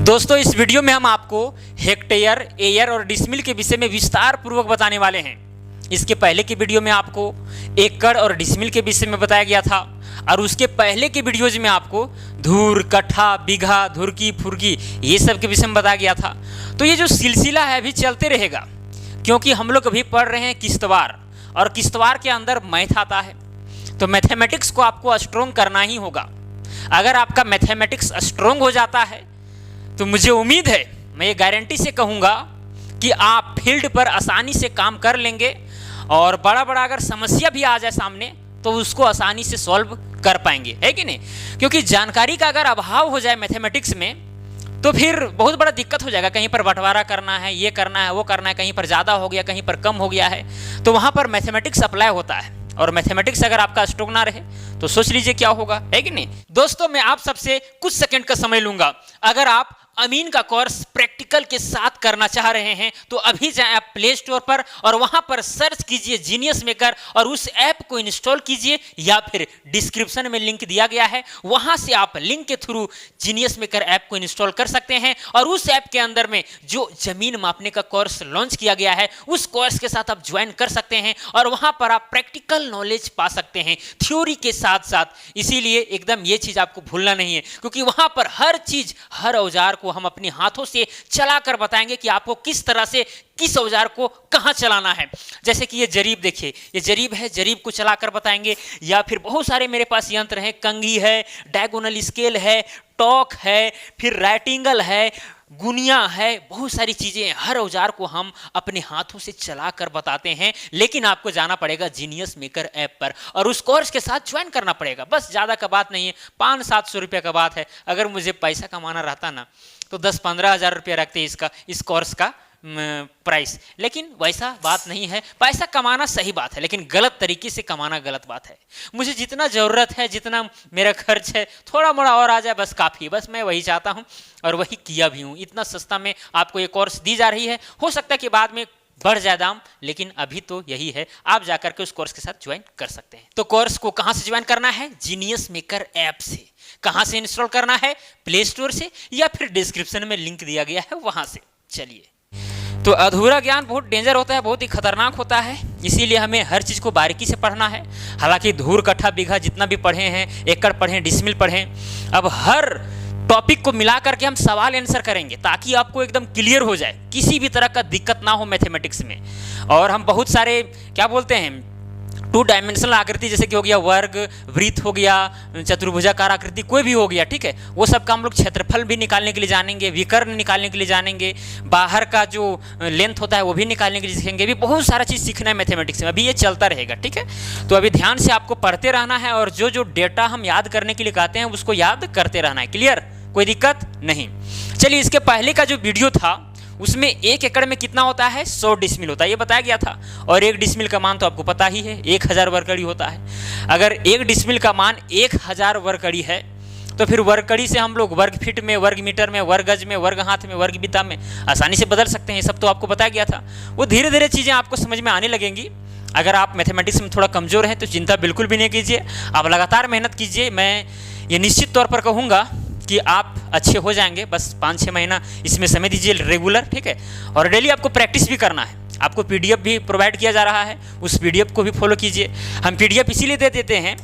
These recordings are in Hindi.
दोस्तों इस वीडियो में हम आपको हेक्टेयर, एयर और डिसमिल के विषय में विस्तार पूर्वक बताने वाले हैं। इसके पहले की वीडियो में आपको एकड़ और डिसमिल के विषय में बताया गया था और उसके पहले के वीडियोज में आपको धूर, कट्ठा, बीघा, धुरकी, फुरकी ये सब के विषय में बताया गया था। तो ये जो सिलसिला है अभी चलते रहेगा, क्योंकि हम लोग अभी पढ़ रहे हैं किश्तवार और किश्तवार के अंदर मैथ आता है। तो मैथमेटिक्स को आपको स्ट्रोंग करना ही होगा। अगर आपका मैथमेटिक्स स्ट्रोंग हो जाता है तो मुझे उम्मीद है, मैं ये गारंटी से कहूँगा कि आप फील्ड पर आसानी से काम कर लेंगे और बड़ा बड़ा अगर समस्या भी आ जाए सामने तो उसको आसानी से सॉल्व कर पाएंगे, है कि नहीं? क्योंकि जानकारी का अगर अभाव हो जाए मैथमेटिक्स में तो फिर बहुत बड़ा दिक्कत हो जाएगा। कहीं पर बंटवारा करना है, ये करना है, वो करना है, कहीं पर ज़्यादा हो गया, कहीं पर कम हो गया है, तो वहाँ पर मैथमेटिक्स अप्लाई होता है। और मैथमेटिक्स अगर आपका स्ट्रोंग ना रहे तो सोच लीजिए क्या होगा, है कि नहीं? दोस्तों मैं आप सबसे कुछ सेकंड का समय लूंगा। अगर आप अमीन का कोर्स प्रैक्टिकल के साथ करना चाह रहे हैं तो अभी जाएं आप प्ले स्टोर पर और वहां पर सर्च कीजिए जीनियस मेकर और उस ऐप को इंस्टॉल कीजिए, या फिर डिस्क्रिप्शन में लिंक दिया गया है, वहां से आप लिंक के थ्रू जीनियस मेकर ऐप को इंस्टॉल कर सकते हैं। और उस ऐप के अंदर में जो जमीन मापने का कोर्स लॉन्च किया गया है उस कोर्स के साथ आप ज्वाइन कर सकते हैं और वहां पर आप प्रैक्टिकल नॉलेज पा सकते हैं थ्योरी के साथ साथ। इसीलिए एकदम ये चीज आपको भूलना नहीं है, क्योंकि वहां पर हर चीज, हर औजार को हम अपने हाथों से चलाकर बताएंगे कि आपको किस तरह से किस औजार को कहां चलाना है। जैसे कि ये जरीब देखिए, ये जरीब है, जरीब को चलाकर बताएंगे। या फिर बहुत सारे मेरे पास यंत्र हैं, कंघी है, डायगोनल स्केल है, टॉक है, फिर राइटिंगल है, गुनिया है, बहुत सारी चीजें। हर औजार को हम अपने हाथों से चलाकर बताते हैं, लेकिन आपको जाना पड़ेगा जीनियस मेकर ऐप पर और उस कोर्स के साथ ज्वाइन करना पड़ेगा। बस ज़्यादा का बात नहीं है, 500-700 रुपये का बात है। अगर मुझे पैसा कमाना रहता ना तो 10-15 हज़ार रुपये रखते इस कोर्स का प्राइस, लेकिन वैसा बात नहीं है। पैसा कमाना सही बात है, लेकिन गलत तरीके से कमाना गलत बात है। मुझे जितना ज़रूरत है, जितना मेरा खर्च है, थोड़ा मोड़ा और आ जाए बस काफ़ी, बस मैं वही चाहता हूँ और वही किया भी हूँ। इतना सस्ता में आपको ये कोर्स दी जा रही है। हो सकता है कि बाद में बढ़ जाए दाम, लेकिन अभी तो यही है। आप जाकर के उस कोर्स के साथ ज्वाइन कर सकते हैं। तो कोर्स को कहाँ से ज्वाइन करना है? जीनियस मेकर ऐप से। कहाँ से इंस्टॉल करना है? प्ले स्टोर से, या फिर डिस्क्रिप्शन में लिंक दिया गया है वहाँ से। चलिए, तो अधूरा ज्ञान बहुत डेंजर होता है, बहुत ही खतरनाक होता है, इसीलिए हमें हर चीज़ को बारीकी से पढ़ना है। हालांकि धूर, कट्ठा, बीघा जितना भी पढ़े हैं, एकड़ पढ़ें, डिसमिल पढ़ें, अब हर टॉपिक को मिला करके हम सवाल आंसर करेंगे ताकि आपको एकदम क्लियर हो जाए, किसी भी तरह का दिक्कत ना हो मैथमेटिक्स में। और हम बहुत सारे क्या बोलते हैं, 2 डायमेंशनल आकृति, जैसे कि हो गया वर्ग, वृत्त हो गया, चतुर्भुजाकार आकृति, कोई भी हो गया, ठीक है, वो सब का हम लोग क्षेत्रफल भी निकालने के लिए जानेंगे, विकर्ण निकालने के लिए जानेंगे, बाहर का जो लेंथ होता है वो भी निकालने के लिए सीखेंगे। भी बहुत सारा चीज़ सीखना है मैथमेटिक्स में, अभी ये चलता रहेगा, ठीक है। तो अभी ध्यान से आपको पढ़ते रहना है और जो जो डेटा हम याद करने के लिए कहते हैं उसको याद करते रहना है। क्लियर? कोई दिक्कत नहीं। चलिए, इसके पहले का जो वीडियो था उसमें 1 एकड़ में कितना होता है? 100 डिसमिल होता है, ये बताया गया था। और 1 डिसमिल का मान तो आपको पता ही है, 1000 वर्ग होता है। अगर 1 डिसमिल का मान 1000 वर्ग है तो फिर वर्ग से हम लोग वर्ग फीट में, वर्ग मीटर में, वर्ग गज में, वर्ग हाथ में, वर्ग बिता में आसानी से बदल सकते हैं। ये सब तो आपको बताया गया था। वो धीरे धीरे चीज़ें आपको समझ में आने लगेंगी। अगर आप मैथमेटिक्स में थोड़ा कमज़ोर हैं तो चिंता बिल्कुल भी नहीं कीजिए, आप लगातार मेहनत कीजिए। मैं ये निश्चित तौर पर कहूँगा कि आप अच्छे हो जाएंगे। बस 5-6 महीना इसमें समय दीजिए रेगुलर, ठीक है। और डेली आपको प्रैक्टिस भी करना है। आपको पीडीएफ भी प्रोवाइड किया जा रहा है, उस पीडीएफ को भी फॉलो कीजिए। हम पीडीएफ इसीलिए दे देते हैं,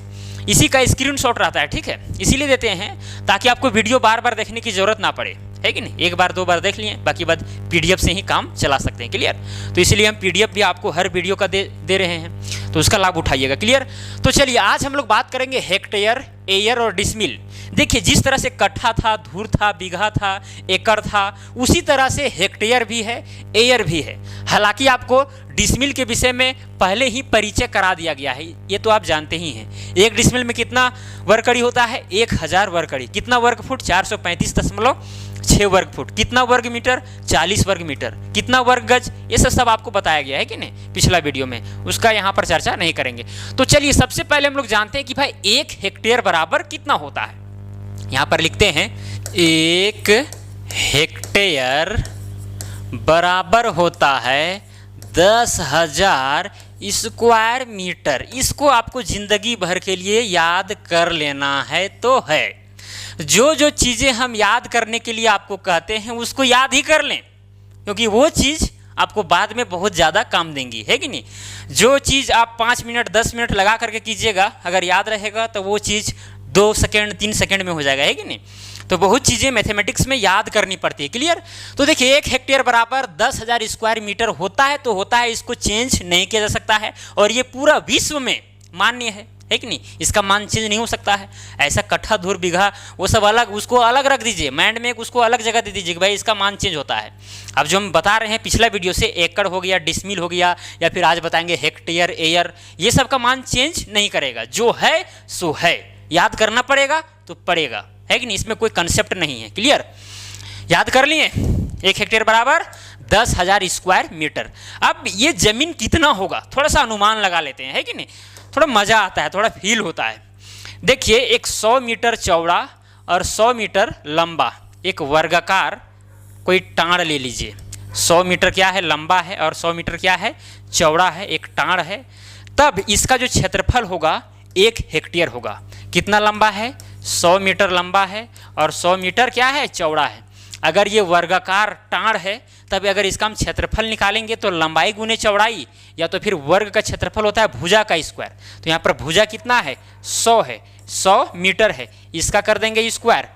इसी का स्क्रीनशॉट रहता है, ठीक है, इसीलिए देते हैं ताकि आपको वीडियो बार बार देखने की जरूरत ना पड़े, है कि नहीं। 1 बार 2 बार देख लिए, बाकी बात पीडीएफ से ही काम चला सकते हैं। क्लियर? तो इसलिए हम पीडीएफ भी आपको हर वीडियो का दे रहे हैं, तो उसका लाभ उठाइएगा। क्लियर? तो चलिए, आज हम लोग बात करेंगे हेक्टेयर, एयर और डिसमिल। देखिए, जिस तरह से कट्ठा था, धूर था, बीघा था, एकड़ था, उसी तरह से हेक्टेयर भी है, एयर भी है। हालांकि आपको डिसमिल के विषय में पहले ही परिचय करा दिया गया है, ये तो आप जानते ही हैं। 1 डिसमिल में कितना वर्ग कड़ी होता है? 1000 वर्ग कड़ी। कितना वर्ग फुट? 435.6 वर्ग फुट। कितना वर्ग मीटर? 40 वर्ग मीटर। कितना वर्ग गज? ये सब आपको बताया गया है कि नहीं पिछला वीडियो में, उसका यहाँ पर चर्चा नहीं करेंगे। तो चलिए, सबसे पहले हम लोग जानते हैं कि भाई 1 हेक्टेयर बराबर कितना होता है। यहाँ पर लिखते हैं 1 हेक्टेयर बराबर होता है 10,000 स्क्वायर मीटर। इसको आपको जिंदगी भर के लिए याद कर लेना है तो है। जो जो चीज़ें हम याद करने के लिए आपको कहते हैं उसको याद ही कर लें, क्योंकि वो चीज़ आपको बाद में बहुत ज़्यादा काम देंगी, है कि नहीं। जो चीज़ आप 5 मिनट 10 मिनट लगा करके कीजिएगा, अगर याद रहेगा तो वो चीज़ 2 सेकेंड 3 सेकेंड में हो जाएगा, है कि नहीं। तो बहुत चीज़ें मैथमेटिक्स में याद करनी पड़ती है। क्लियर। तो देखिए 1 हेक्टेयर बराबर 10,000 स्क्वायर मीटर होता है, तो होता है, इसको चेंज नहीं किया जा सकता है, और ये पूरा विश्व में मान्य है कि नहीं। इसका मान चेंज नहीं हो सकता है। ऐसा कट्ठा धूर बीघा वो सब अलग, उसको अलग रख दीजिए, माइंड में उसको अलग जगह दे दीजिए कि भाई इसका मान चेंज होता है। अब जो हम बता रहे हैं पिछला वीडियो से, एकड़ हो गया, डिसमिल हो गया, या फिर आज बताएंगे हेक्टेयर, एयर, ये सब का मान चेंज नहीं करेगा। जो है सो है, याद करना पड़ेगा तो पड़ेगा, है कि नहीं। इसमें कोई कंसेप्ट नहीं है। क्लियर। याद कर लिए 1 हेक्टेयर बराबर 10,000 स्क्वायर मीटर। अब ये जमीन कितना होगा थोड़ा सा अनुमान लगा लेते हैं, है कि नहीं। थोड़ा मज़ा आता है, थोड़ा फील होता है। देखिए एक 100 मीटर चौड़ा और 100 मीटर लंबा एक वर्गाकार कोई टाड़ ले लीजिए। 100 मीटर क्या है, लंबा है, और 100 मीटर क्या है, चौड़ा है, एक टाड़ है। तब इसका जो क्षेत्रफल होगा 1 हेक्टेयर होगा। कितना लंबा है, 100 मीटर लंबा है और 100 मीटर क्या है, चौड़ा है। अगर ये वर्गाकार टाड़ है, तब अगर इसका हम क्षेत्रफल निकालेंगे तो लंबाई गुने चौड़ाई, या तो फिर वर्ग का क्षेत्रफल होता है भुजा का स्क्वायर। तो यहाँ पर भुजा कितना है, 100 है, 100 मीटर है, इसका कर देंगे स्क्वायर,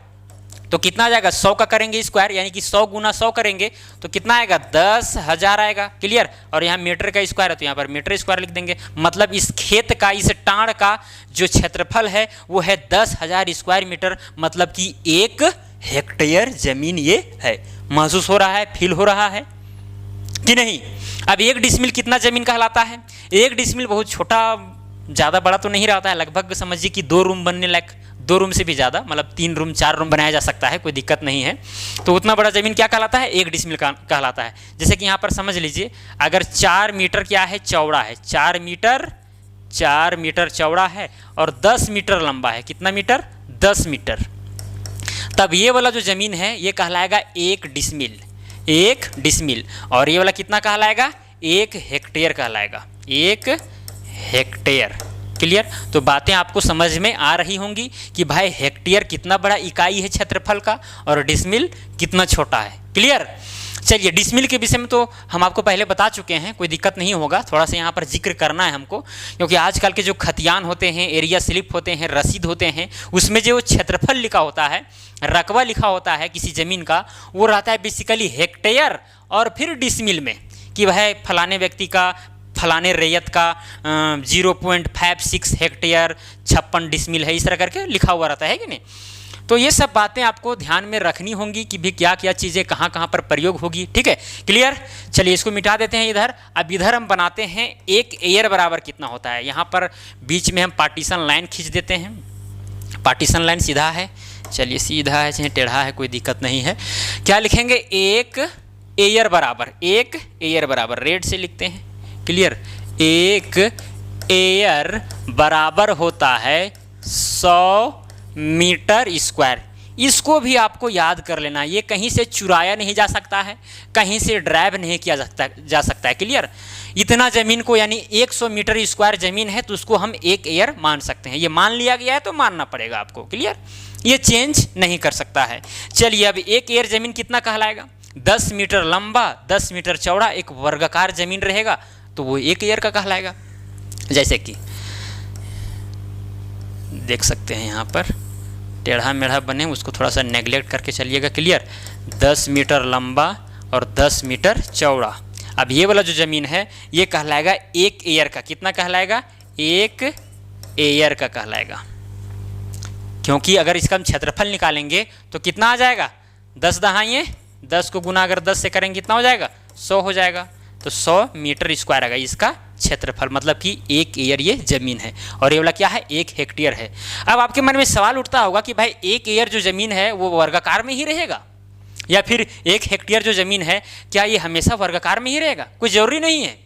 तो कितना आ जाएगा, 100 का करेंगे स्क्वायर, यानी कि 100 गुना 100 करेंगे तो कितना आएगा, 10,000 आएगा। क्लियर। और यहाँ मीटर का स्क्वायर है तो यहाँ पर मीटर स्क्वायर लिख देंगे। मतलब इस खेत का, इस टाड़ का जो क्षेत्रफल है वो है 10,000 स्क्वायर मीटर, मतलब कि 1 हेक्टेयर जमीन ये है। महसूस हो रहा है, फील हो रहा है कि नहीं। अब 1 डिसमिल कितना जमीन कहलाता है। 1 डिसमिल बहुत छोटा, ज़्यादा बड़ा तो नहीं रहता है, लगभग समझिए कि 2 रूम बनने लायक, 2 रूम से भी ज़्यादा, मतलब 3 रूम 4 रूम बनाया जा सकता है, कोई दिक्कत नहीं है। तो उतना बड़ा ज़मीन क्या कहलाता है, 1 डिसमिल कहलाता है। जैसे कि यहाँ पर समझ लीजिए, अगर 4 मीटर क्या है, चौड़ा है, 4 मीटर चौड़ा है और 10 मीटर लंबा है। कितना मीटर, 10 मीटर। तब ये वाला जो ज़मीन है ये कहलाएगा 1 डिसमिल, 1 डिसमिल। और ये वाला कितना कहलाएगा, 1 हेक्टेयर कहलाएगा, 1 हेक्टेयर। क्लियर। तो बातें आपको समझ में आ रही होंगी कि भाई हेक्टेयर कितना बड़ा इकाई है क्षेत्रफल का, और डिसमिल कितना छोटा है। क्लियर। चलिए डिसमिल के विषय में तो हम आपको पहले बता चुके हैं, कोई दिक्कत नहीं होगा। थोड़ा सा यहाँ पर जिक्र करना है हमको, क्योंकि आजकल के जो खतियान होते हैं, एरिया स्लिप होते हैं, रसीद होते हैं, उसमें जो क्षेत्रफल लिखा होता है, रकबा लिखा होता है किसी ज़मीन का, वो रहता है बेसिकली हेक्टेयर और फिर डिसमिल में, कि वह फलाने व्यक्ति का, फलाने रैयत का 0.56 हेक्टेयर 56 डिसमिल है, इस तरह करके लिखा हुआ रहता है कि नहीं। तो ये सब बातें आपको ध्यान में रखनी होंगी कि भी क्या क्या चीज़ें कहाँ कहाँ पर प्रयोग होगी। ठीक है। क्लियर। चलिए इसको मिटा देते हैं इधर। अब इधर हम बनाते हैं 1 एयर बराबर कितना होता है। यहाँ पर बीच में हम पार्टीशन लाइन खींच देते हैं। पार्टीशन लाइन सीधा है, चलिए सीधा है चाहे टेढ़ा है कोई दिक्कत नहीं है। क्या लिखेंगे, 1 एयर बराबर, 1 एयर बराबर, रेड से लिखते हैं। क्लियर। 1 एयर बराबर होता है 100 मीटर स्क्वायर। इसको भी आपको याद कर लेना, ये कहीं से चुराया नहीं जा सकता है, कहीं से ड्राइव नहीं किया जा सकता है। क्लियर। इतना ज़मीन को, यानी 100 मीटर स्क्वायर ज़मीन है तो उसको हम 1 एयर मान सकते हैं। ये मान लिया गया है तो मानना पड़ेगा आपको। क्लियर। ये चेंज नहीं कर सकता है। चलिए अब 1 एयर ज़मीन कितना कहलाएगा, 10 मीटर लंबा 10 मीटर चौड़ा एक वर्गाकार ज़मीन रहेगा तो वो 1 एयर का कहलाएगा। जैसे कि देख सकते हैं यहाँ पर टेढ़ा मेढ़ा बने, उसको थोड़ा सा नेगलेक्ट करके चलिएगा। क्लियर। 10 मीटर लंबा और 10 मीटर चौड़ा। अब ये वाला जो ज़मीन है ये कहलाएगा 1 एयर का। कितना कहलाएगा, 1 एयर का कहलाएगा, क्योंकि अगर इसका हम क्षेत्रफल निकालेंगे तो कितना आ जाएगा, 10 दहाइए 10 को गुना अगर 10 से करेंगे कितना हो जाएगा, 100 हो जाएगा। तो 100 मीटर स्क्वायर आएगा इसका क्षेत्रफल, मतलब कि 1 एयर ये ज़मीन है। और ये वाला क्या है, 1 हेक्टेयर है। अब आपके मन में सवाल उठता होगा कि भाई 1 एयर जो ज़मीन है वो वर्गाकार में ही रहेगा, या फिर 1 हेक्टेयर जो ज़मीन है क्या ये हमेशा वर्गाकार में ही रहेगा, कोई ज़रूरी नहीं है।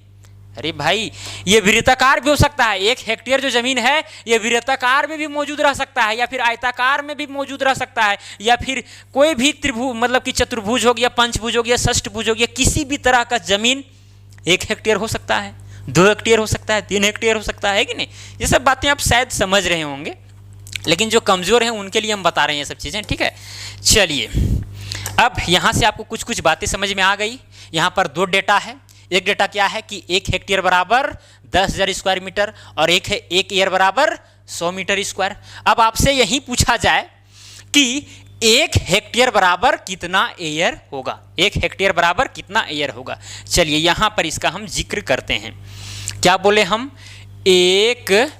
अरे भाई ये वृत्ताकार भी हो सकता है। 1 हेक्टेयर जो ज़मीन है ये वृत्ताकार में भी मौजूद रह सकता है, या फिर आयताकार में भी मौजूद रह सकता है, या फिर कोई भी त्रिभुज, मतलब कि चतुर्भुज हो गया, पंचभुज हो गया, षष्ठभुज हो गया, किसी भी तरह का ज़मीन 1 हेक्टेयर हो सकता है, 2 हेक्टेयर हो सकता है, 3 हेक्टेयर हो सकता है कि नहीं। ये सब बातें आप शायद समझ रहे होंगे। लेकिन जो कमज़ोर हैं उनके लिए हम बता रहे हैं ये सब चीज़ें, ठीक है। चलिए, अब यहाँ से आपको कुछ कुछ बातें समझ में आ गई। यहाँ पर दो डेटा है। एक डेटा क्या है कि 1 हेक्टेयर बराबर 10,000 स्क्वायर मीटर और एक है 1 एयर बराबर 100 मीटर स्क्वायर। अब आपसे यही पूछा जाए कि 1 हेक्टेयर बराबर कितना एयर होगा, 1 हेक्टेयर बराबर कितना एयर होगा। चलिए यहाँ पर इसका हम जिक्र करते हैं। क्या बोले हम, 1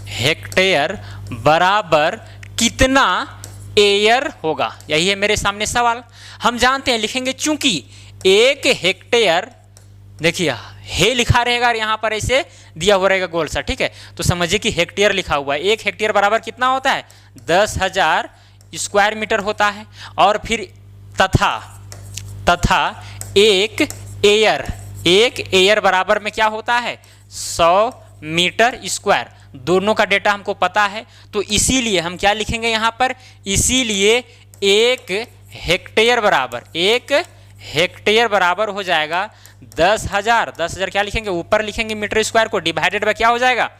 हेक्टेयर बराबर कितना एयर होगा, यही है मेरे सामने सवाल। हम जानते हैं लिखेंगे, चूंकि 1 हेक्टेयर, देखिए हे लिखा रहेगा और यहाँ पर ऐसे दिया हुआ रहेगा गोल सा, ठीक है। तो समझिए कि हेक्टेयर लिखा हुआ है। 1 हेक्टेयर बराबर कितना होता है, 10,000 स्क्वायर मीटर होता है। और फिर तथा 1 एयर बराबर में क्या होता है, 100 मीटर स्क्वायर। दोनों का डेटा हमको पता है, तो इसीलिए हम क्या लिखेंगे यहाँ पर, इसीलिए 1 हेक्टेयर बराबर हो जाएगा 10,000 क्या लिखेंगे, ऊपर लिखेंगे मीटर स्क्वायर को, डिवाइडेड बाय क्या हो जाएगा,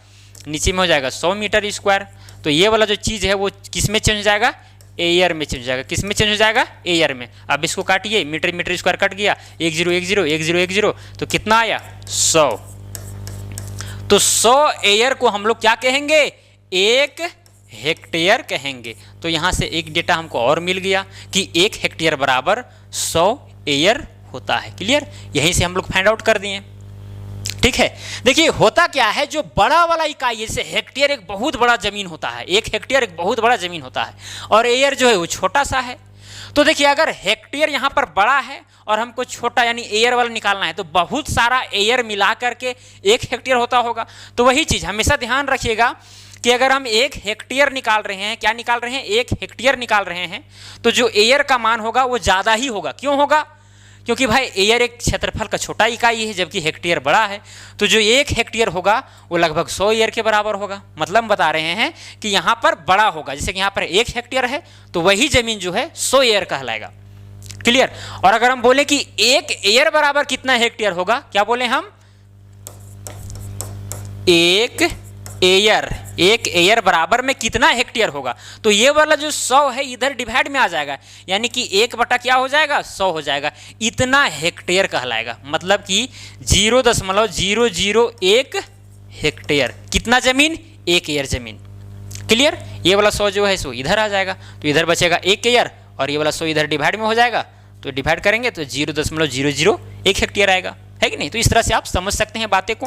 नीचे में हो जाएगा 100 मीटर स्क्वायर। तो ये वाला जो चीज़ है वो किस में चेंज हो जाएगा, एयर में चेंज हो जाएगा। किस में चेंज हो जाएगा, एयर में। अब इसको काटिए, मीटर स्क्वायर कट गया, 1010 तो कितना आया, 100। तो 100 एयर को हम लोग क्या कहेंगे, 1 हेक्टेयर कहेंगे। तो यहाँ से एक डेटा हमको और मिल गया कि 1 हेक्टेयर बराबर 100 एयर होता है। क्लियर, यहीं से हम लोग फाइंड आउट कर दिए, ठीक है। देखिए होता क्या है, जो बड़ा वाला इकाई, जैसे हेक्टेयर एक बहुत बड़ा जमीन होता है, 1 हेक्टेयर एक बहुत बड़ा जमीन होता है, और एयर जो है वो छोटा सा है। तो देखिए अगर हेक्टेयर यहाँ पर बड़ा है और हमको छोटा यानी एयर वाला निकालना है, तो बहुत सारा एयर मिला करके 1 हेक्टेयर होता होगा। तो वही चीज़ हमेशा ध्यान रखिएगा कि अगर हम 1 हेक्टेयर निकाल रहे हैं, क्या निकाल रहे हैं, 1 हेक्टेयर निकाल रहे हैं, तो जो एयर का मान होगा वो ज़्यादा ही होगा। क्यों होगा, क्योंकि भाई एयर एक क्षेत्रफल का छोटा इकाई है, जबकि हेक्टेयर बड़ा है। तो जो 1 हेक्टेयर होगा वो लगभग 100 एयर के बराबर होगा। मतलब बता रहे हैं कि यहाँ पर बड़ा होगा, जैसे कि यहाँ पर 1 हेक्टेयर है तो वही जमीन जो है 100 एयर कहलाएगा। क्लियर। और अगर हम बोले कि 1 एयर बराबर कितना हेक्टेयर होगा, क्या बोले हम, 1 एयर बराबर में कितना हेक्टेयर होगा, तो ये वाला जो 100 है इधर डिवाइड में आ जाएगा, यानी कि 1 बटा क्या हो जाएगा, 100 हो जाएगा। इतना हेक्टेयर कहलाएगा। मतलब कि 0.001 हेक्टेयर कितना जमीन, 1 एयर जमीन। क्लियर। ये वाला 100 जो है सो इधर आ जाएगा, तो इधर बचेगा 1 एयर, और ये वाला 100 इधर डिवाइड में हो जाएगा, तो डिवाइड करेंगे तो 0.001 हेक्टेयर आएगा, है कि नहीं। तो इस तरह से आप समझ सकते हैं बातें को।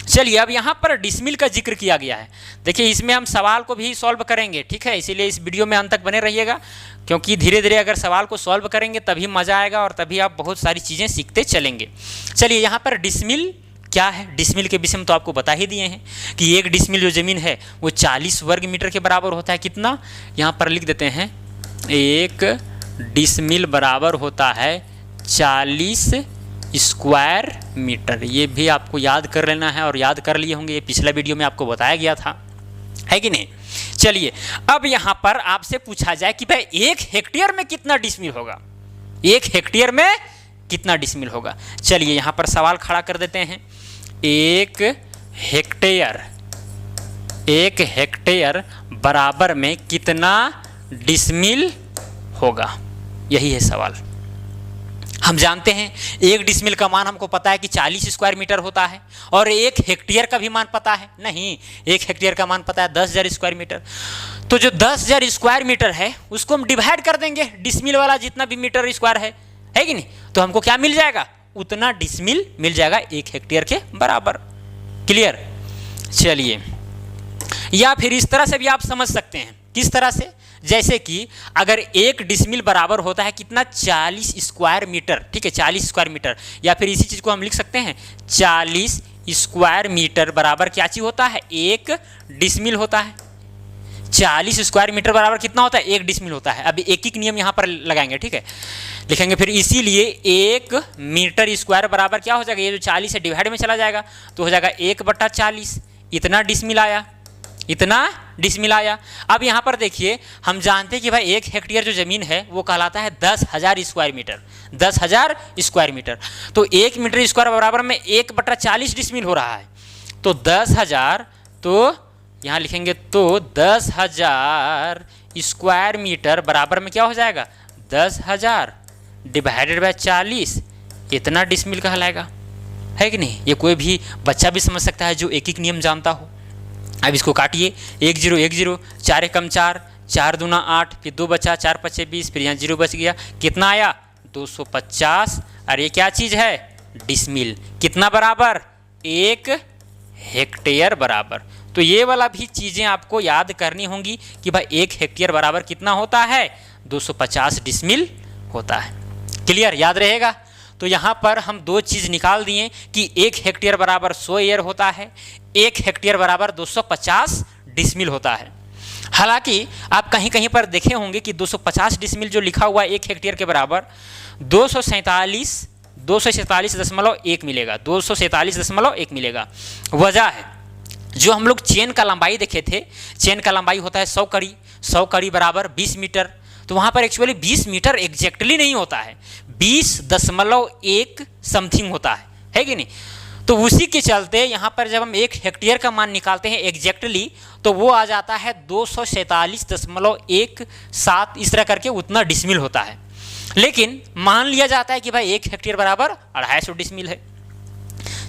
चलिए अब यहाँ पर डिसमिल का जिक्र किया गया है। देखिए इसमें हम सवाल को भी सॉल्व करेंगे, ठीक है। इसीलिए इस वीडियो में अंत तक बने रहिएगा, क्योंकि धीरे धीरे अगर सवाल को सॉल्व करेंगे तभी मज़ा आएगा और तभी आप बहुत सारी चीज़ें सीखते चलेंगे। चलिए यहाँ पर डिसमिल क्या है, डिसमिल के विषय में तो आपको बता ही दिए हैं कि 1 डिसमिल जो ज़मीन है वो 40 वर्ग मीटर के बराबर होता है। कितना, यहाँ पर लिख देते हैं, 1 डिसमिल बराबर होता है 40 स्क्वायर मीटर। ये भी आपको याद कर लेना है, और याद कर लिए होंगे, ये पिछला वीडियो में आपको बताया गया था, है कि नहीं। चलिए अब यहाँ पर आपसे पूछा जाए कि भाई 1 हेक्टेयर में कितना डिसमिल होगा, 1 हेक्टेयर में कितना डिसमिल होगा। चलिए यहाँ पर सवाल खड़ा कर देते हैं, 1 हेक्टेयर बराबर में कितना डिसमिल होगा, यही है सवाल। हम जानते हैं 1 डिसमिल का मान हमको पता है कि 40 स्क्वायर मीटर होता है, और 1 हेक्टेयर का भी मान पता है, नहीं 1 हेक्टेयर का मान पता है 10,000 स्क्वायर मीटर। तो जो 10,000 स्क्वायर मीटर है उसको हम डिवाइड कर देंगे डिसमिल वाला जितना भी मीटर स्क्वायर है कि नहीं। तो हमको क्या मिल जाएगा, उतना डिसमिल मिल जाएगा 1 हेक्टेयर के बराबर। क्लियर। चलिए, या फिर इस तरह से भी आप समझ सकते हैं। किस तरह से, जैसे कि अगर 1 डिसमिल बराबर होता है कितना, 40 स्क्वायर मीटर, ठीक है, 40 स्क्वायर मीटर। या फिर इसी चीज़ को हम लिख सकते हैं 40 स्क्वायर मीटर बराबर क्या चीज़ होता है, 1 डिसमिल होता है। 40 स्क्वायर मीटर बराबर कितना होता है, 1 डिसमिल होता है। अभी एक नियम यहाँ पर लगाएंगे, ठीक है, लिखेंगे फिर इसीलिए 1 मीटर स्क्वायर बराबर क्या हो जाएगा, ये जो 40 है डिवाइड में चला जाएगा तो हो जाएगा 1/40। इतना डिसमिल आया, इतना डिसमिल आया। अब यहाँ पर देखिए हम जानते हैं कि भाई 1 हेक्टेयर जो ज़मीन है वो कहलाता है 10,000 स्क्वायर मीटर, 10,000 स्क्वायर मीटर। तो 1 मीटर स्क्वायर बराबर में 1/40 डिसमिल हो रहा है, तो 10,000 तो यहाँ लिखेंगे तो 10,000 स्क्वायर मीटर बराबर में क्या हो जाएगा, 10,000 डिवाइडेड बाय 40, इतना डिसमिल कहलाएगा, है कि नहीं। ये कोई भी बच्चा भी समझ सकता है जो एक एक नियम जानता हो। अब इसको काटिए, 1 0 1 0, 4 एकम 4, 4 दूना 8, फिर 2 बचा, 4 पचे 20, फिर यहाँ 0 बच गया, कितना आया 250। और ये क्या चीज़ है, डिसमिल, कितना बराबर, 1 हेक्टेयर बराबर। तो ये वाला भी चीज़ें आपको याद करनी होंगी कि भाई 1 हेक्टेयर बराबर कितना होता है, 250 डिसमिल होता है। क्लियर, याद रहेगा। तो यहाँ पर हम 2 चीज़ निकाल दिए कि 1 हेक्टेयर बराबर 100 एयर होता है, 1 हेक्टेयर बराबर 250 डिसमिल होता है। हालांकि आप कहीं कहीं पर देखे होंगे कि 250 डिसमिल जो लिखा हुआ है 1 हेक्टेयर के बराबर 247.1 मिलेगा, 247.1 मिलेगा। वजह है जो हम लोग चेन का लंबाई देखे थे, चेन का लंबाई होता है 100 कड़ी, 100 कड़ी बराबर 20 मीटर। तो वहाँ पर एक्चुअली 20 मीटर एग्जैक्टली नहीं होता है, 20.1 समथिंग होता है कि नहीं। तो उसी के चलते यहाँ पर जब हम 1 हेक्टेयर का मान निकालते हैं एग्जैक्टली, तो वो आ जाता है 247.17, इस तरह करके उतना डिसमिल होता है। लेकिन मान लिया जाता है कि भाई 1 हेक्टेयर बराबर 250 डिसमिल है।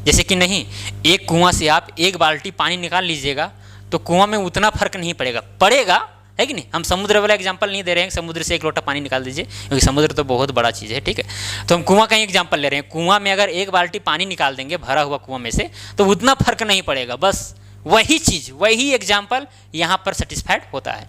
जैसे कि नहीं, एक कुआं से आप 1 बाल्टी पानी निकाल लीजिएगा तो कुआं में उतना फर्क नहीं पड़ेगा, है कि नहीं। हम समुद्र वाला एग्जांपल नहीं दे रहे हैं, समुद्र से 1 लोटा पानी निकाल दीजिए, क्योंकि समुद्र तो बहुत बड़ा चीज़ है, ठीक है। तो हम कुआं का ही एग्जांपल ले रहे हैं। कुआं में अगर 1 बाल्टी पानी निकाल देंगे भरा हुआ कुआं में से, तो उतना फर्क नहीं पड़ेगा। बस वही चीज़, वही एग्जाम्पल यहाँ पर सेटिस्फाइड होता है।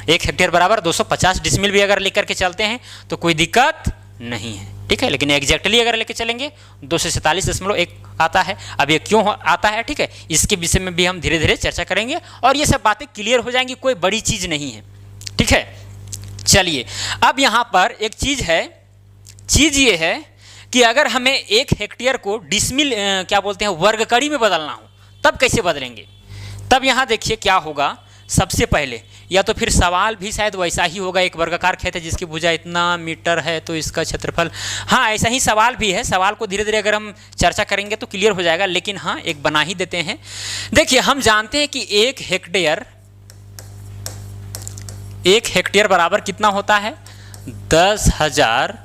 1 हेक्टेयर बराबर 250 डिसमिल भी अगर लिख करके चलते हैं तो कोई दिक्कत नहीं है, ठीक है। लेकिन एग्जैक्टली अगर लेके चलेंगे 247.1 आता है। अब ये क्यों आता है, ठीक है, इसके विषय में भी हम धीरे धीरे चर्चा करेंगे और ये सब बातें क्लियर हो जाएंगी, कोई बड़ी चीज़ नहीं है, ठीक है। चलिए, अब यहाँ पर एक चीज़ है, चीज़ ये है कि अगर हमें 1 हेक्टेयर को डिसमिल क्या बोलते हैं वर्गकड़ी में बदलना हो, तब कैसे बदलेंगे। तब यहाँ देखिए क्या होगा। सबसे पहले या तो फिर सवाल भी शायद वैसा ही होगा, एक वर्गाकार खेत है जिसकी भुजा इतना मीटर है तो इसका क्षेत्रफल, हाँ ऐसा ही सवाल भी है। सवाल को धीरे धीरे अगर हम चर्चा करेंगे तो क्लियर हो जाएगा, लेकिन हाँ एक बना ही देते हैं। देखिए, हम जानते हैं कि 1 हेक्टेयर बराबर कितना होता है, 10,000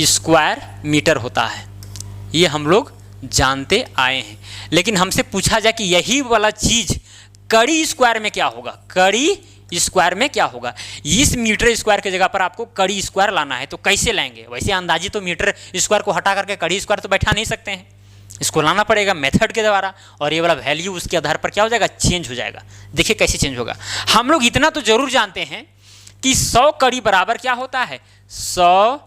स्क्वायर मीटर होता है। ये हम लोग जानते आए हैं। लेकिन हमसे पूछा जाए कि यही वाला चीज़ कड़ी स्क्वायर में क्या होगा, कड़ी स्क्वायर में क्या होगा। इस मीटर स्क्वायर की जगह पर आपको कड़ी स्क्वायर लाना है, तो कैसे लाएंगे। वैसे अंदाजी तो मीटर स्क्वायर को हटा करके कड़ी स्क्वायर तो बैठा नहीं सकते हैं, इसको लाना पड़ेगा मेथड के द्वारा, और ये वाला वैल्यू उसके आधार पर क्या हो जाएगा, चेंज हो जाएगा। देखिए कैसे चेंज होगा। हम लोग इतना तो जरूर जानते हैं कि 100 कड़ी बराबर क्या होता है, 100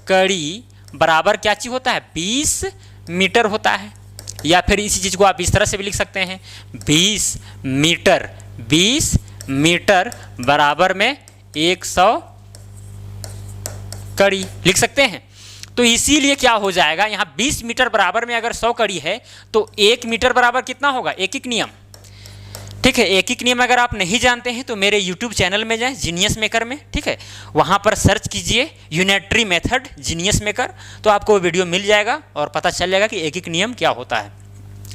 कड़ी बराबर क्या चीज़ होता है, 20 मीटर होता है। या फिर इसी चीज़ को आप इस तरह से भी लिख सकते हैं, 20 मीटर बराबर में 100 कड़ी लिख सकते हैं। तो इसीलिए क्या हो जाएगा, यहाँ 20 मीटर बराबर में अगर 100 कड़ी है तो 1 मीटर बराबर कितना होगा, एक नियम, ठीक है। एक नियम अगर आप नहीं जानते हैं तो मेरे YouTube चैनल में जाएं, जीनियस मेकर में, ठीक है, वहाँ पर सर्च कीजिए यूनिटरी मेथड जीनियस मेकर, तो आपको वो वीडियो मिल जाएगा और पता चल जाएगा कि एक नियम क्या होता है।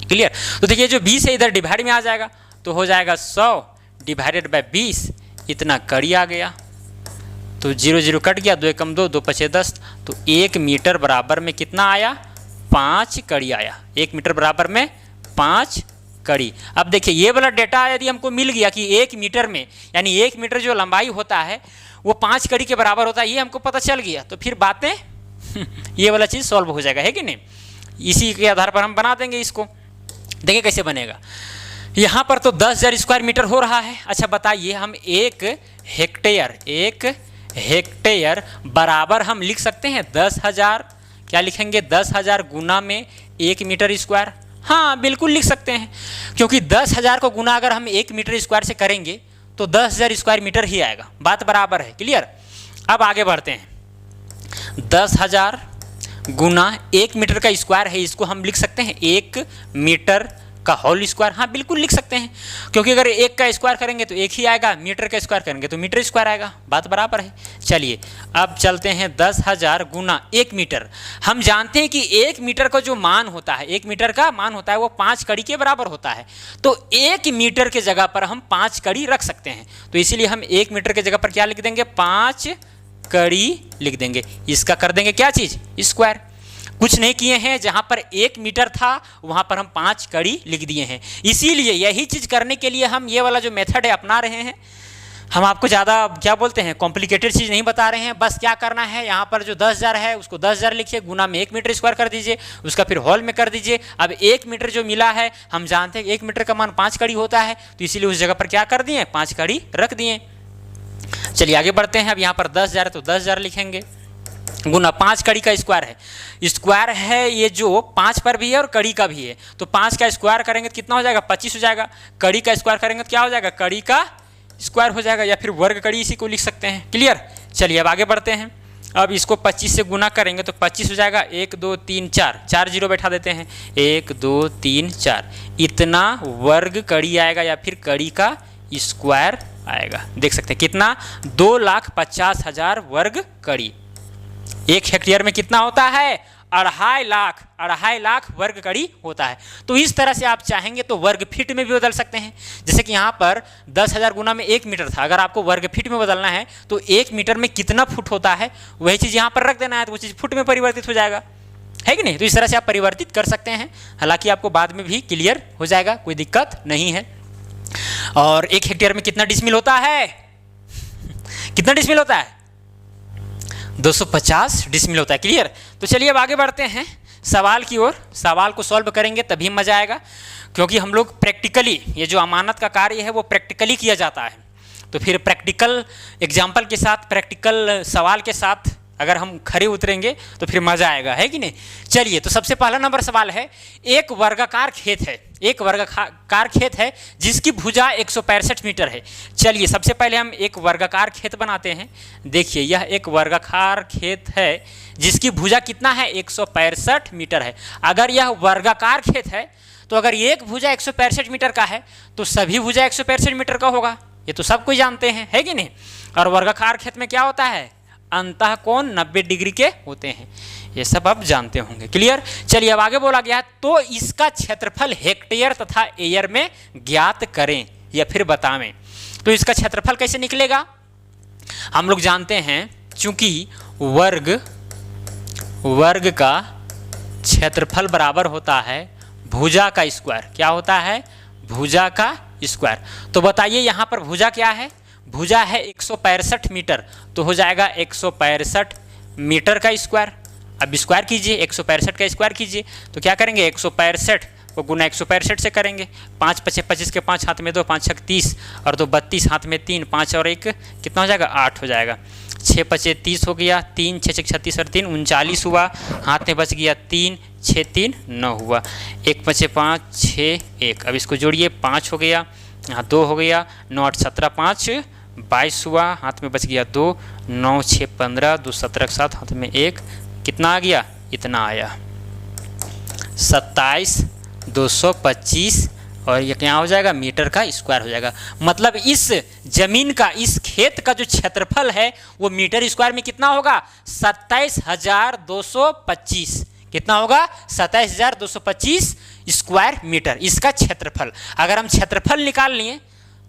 क्लियर। तो देखिए जो 20 है इधर डिवाइड में आ जाएगा, तो हो जाएगा 100 डिवाइडेड बाय 20, इतना कड़ी आ गया, तो 0 0 कट गया, 2 एकम 2, 2 पचे 10, तो 1 मीटर बराबर में कितना आया, 5 कड़ी आया। 1 मीटर बराबर में 5 कड़ी। अब देखिए ये वाला डेटा यदि हमको मिल गया कि 1 मीटर में, यानी 1 मीटर जो लंबाई होता है वो 5 कड़ी के बराबर होता है, ये हमको पता चल गया, तो फिर बातें ये वाला चीज़ सॉल्व हो जाएगा, है कि नहीं। इसी के आधार पर हम बना देंगे इसको। देखिए कैसे बनेगा। यहाँ पर तो 10,000 स्क्वायर मीटर हो रहा है। अच्छा बताइए, हम 1 हेक्टेयर बराबर हम लिख सकते हैं 10,000, क्या लिखेंगे, 10,000 गुना में 1 मीटर स्क्वायर। हाँ बिल्कुल लिख सकते हैं, क्योंकि 10,000 को गुना अगर हम 1 मीटर स्क्वायर से करेंगे तो 10,000 स्क्वायर मीटर ही आएगा, बात बराबर है। क्लियर। अब आगे बढ़ते हैं। 10,000 गुना 1 मीटर का स्क्वायर है, इसको हम लिख सकते हैं 1 मीटर का होल स्क्वायर। हाँ बिल्कुल लिख सकते हैं, क्योंकि अगर 1 का स्क्वायर करेंगे तो 1 ही आएगा, मीटर का स्क्वायर करेंगे तो मीटर स्क्वायर आएगा, बात बराबर है। चलिए अब चलते हैं 10,000 गुना 1 मीटर। हम जानते हैं कि 1 मीटर का जो मान होता है, 1 मीटर का मान होता है वो 5 कड़ी के बराबर होता है। तो 1 मीटर के जगह पर हम 5 कड़ी रख सकते हैं, तो इसीलिए हम 1 मीटर के जगह पर क्या लिख देंगे, 5 कड़ी लिख देंगे। इसका कर देंगे क्या चीज़, स्क्वायर। कुछ नहीं किए हैं, जहां पर 1 मीटर था वहां पर हम 5 कड़ी लिख दिए हैं। इसीलिए यही चीज़ करने के लिए हम ये वाला जो मेथड है अपना रहे हैं। हम आपको ज़्यादा क्या बोलते हैं, कॉम्प्लिकेटेड चीज़ नहीं बता रहे हैं। बस क्या करना है, यहाँ पर जो 10,000 है उसको 10,000 लिखिए, गुना में 1 मीटर स्क्वायर कर दीजिए, उसका फिर होल में कर दीजिए। अब 1 मीटर जो मिला है, हम जानते हैं 1 मीटर का मान 5 कड़ी होता है, तो इसीलिए उस जगह पर क्या कर दिए, 5 कड़ी रख दिए। चलिए आगे बढ़ते हैं। अब यहाँ पर 10,000 है तो 10,000 लिखेंगे, गुना 5 कड़ी का स्क्वायर है। स्क्वायर है ये जो 5 पर भी है और कड़ी का भी है, तो 5 का स्क्वायर करेंगे तो कितना हो जाएगा, 25 हो जाएगा। कड़ी का स्क्वायर करेंगे तो क्या हो जाएगा, कड़ी का स्क्वायर हो जाएगा, या फिर वर्ग कड़ी इसी को लिख सकते हैं। क्लियर। चलिए अब आगे बढ़ते हैं। अब इसको 25 से गुना करेंगे तो 25 हो जाएगा, 1 2 3 4, 4 जीरो बैठा देते हैं, 1 2 3 4, इतना वर्ग कड़ी आएगा या फिर कड़ी का स्क्वायर आएगा। देख सकते हैं कितना, 2,50,000 वर्ग कड़ी। 1 हेक्टेयर में कितना होता है, 2.5 लाख वर्ग कड़ी होता है। तो इस तरह से आप चाहेंगे तो वर्ग फीट में भी बदल सकते हैं। जैसे कि यहाँ पर 10,000 गुना में 1 मीटर था, अगर आपको वर्ग फीट में बदलना है तो 1 मीटर में कितना फुट होता है वही चीज़ यहाँ पर रख देना है, तो वो चीज़ फुट में परिवर्तित हो जाएगा, है कि नहीं। तो इस तरह से आप परिवर्तित कर सकते हैं, हालांकि आपको बाद में भी क्लियर हो जाएगा, कोई दिक्कत नहीं है। और 1 हेक्टेयर में कितना डिसमिल होता है, कितना डिसमिल होता है, 250 डिसमिल होता है। क्लियर। तो चलिए अब आगे बढ़ते हैं सवाल की ओर। सवाल को सॉल्व करेंगे तभी मजा आएगा, क्योंकि हम लोग प्रैक्टिकली, ये जो अमानत का कार्य है वो प्रैक्टिकली किया जाता है। तो फिर प्रैक्टिकल एग्जाम्पल के साथ, प्रैक्टिकल सवाल के साथ अगर हम खड़े उतरेंगे तो फिर मजा आएगा, है कि नहीं। चलिए तो सबसे पहला नंबर सवाल है, एक वर्गाकार खेत है, एक वर्गाकार खेत है जिसकी भुजा 165 मीटर है। चलिए सबसे पहले हम एक वर्गाकार खेत बनाते हैं। देखिए यह एक वर्गाकार खेत है जिसकी भुजा कितना है, 165 मीटर है। अगर यह वर्गाकार खेत है तो अगर एक भुजा 165 मीटर का है तो सभी भुजा 165 मीटर का होगा, ये तो सब कोई जानते हैं, है कि नहीं। और वर्गाकार खेत में क्या होता है, अंतः कोण 90 डिग्री के होते हैं, ये सब आप जानते होंगे। क्लियर। चलिए अब आगे बोला गया, तो इसका क्षेत्रफल हेक्टेयर तथा एयर में ज्ञात करें या फिर बतावें। तो इसका क्षेत्रफल कैसे निकलेगा, हम लोग जानते हैं चूंकि वर्ग का क्षेत्रफल बराबर होता है भुजा का स्क्वायर। क्या होता है, भुजा का स्क्वायर। तो बताइए यहाँ पर भुजा क्या है, भुजा है 165 मीटर, तो हो जाएगा 165 मीटर का स्क्वायर। अब स्क्वायर कीजिए, 165 का स्क्वायर कीजिए, तो क्या करेंगे, 165 को गुना 165 से करेंगे। 5 पचे 25 के 5 हाथ में 2, 5 छक 30 और 2 32 हाथ में 3, 5 और 1 कितना हो जाएगा, 8 हो जाएगा। 6 पचे 30 हो गया, 3 6 36 और 3 39 हुआ, हाथ में बच गया 3, 6 3 9 हुआ, 1 पचे 5 6 1। अब इसको जोड़िए, 5 हो गया, यहाँ 2 हो गया, 9 8 17 5 22 हुआ, हाथ में बच गया 2, 9 6 15, 2 17 के साथ हाथ में 1, कितना आ गया, इतना आया 27 225 और ये क्या हो जाएगा, मीटर का स्क्वायर हो जाएगा। मतलब इस जमीन का, इस खेत का जो क्षेत्रफल है वो मीटर स्क्वायर में कितना होगा, 27,225। कितना होगा, 27,225 स्क्वायर मीटर इसका क्षेत्रफल। अगर हम क्षेत्रफल निकाल लिए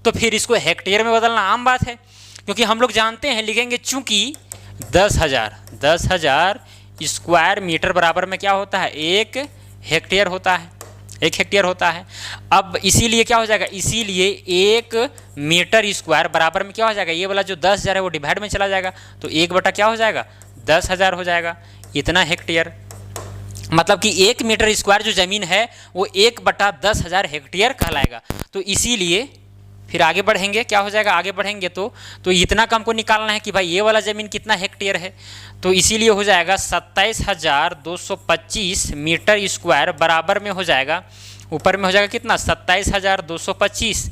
तो फिर इसको हेक्टेयर में बदलना आम बात है, क्योंकि हम लोग जानते हैं, लिखेंगे चूंकि 10,000 स्क्वायर मीटर बराबर में क्या होता है, 1 हेक्टेयर होता है, 1 हेक्टेयर होता है। अब इसीलिए क्या हो जाएगा, इसीलिए 1 मीटर स्क्वायर बराबर में क्या हो जाएगा, ये वाला जो 10,000 है वो डिवाइड में चला जाएगा, तो 1 बटा क्या हो जाएगा, 10,000 हो जाएगा, इतना हेक्टेयर। मतलब कि 1 मीटर स्क्वायर जो ज़मीन है वो 1 बटा 10,000 हेक्टेयर कहलाएगा। तो इसीलिए फिर आगे बढ़ेंगे, क्या हो जाएगा, आगे बढ़ेंगे तो इतना का हमको निकालना है कि भाई ये वाला ज़मीन कितना हेक्टेयर है, तो इसीलिए हो जाएगा 27,225 मीटर स्क्वायर बराबर में हो जाएगा, ऊपर में हो जाएगा कितना, 27,225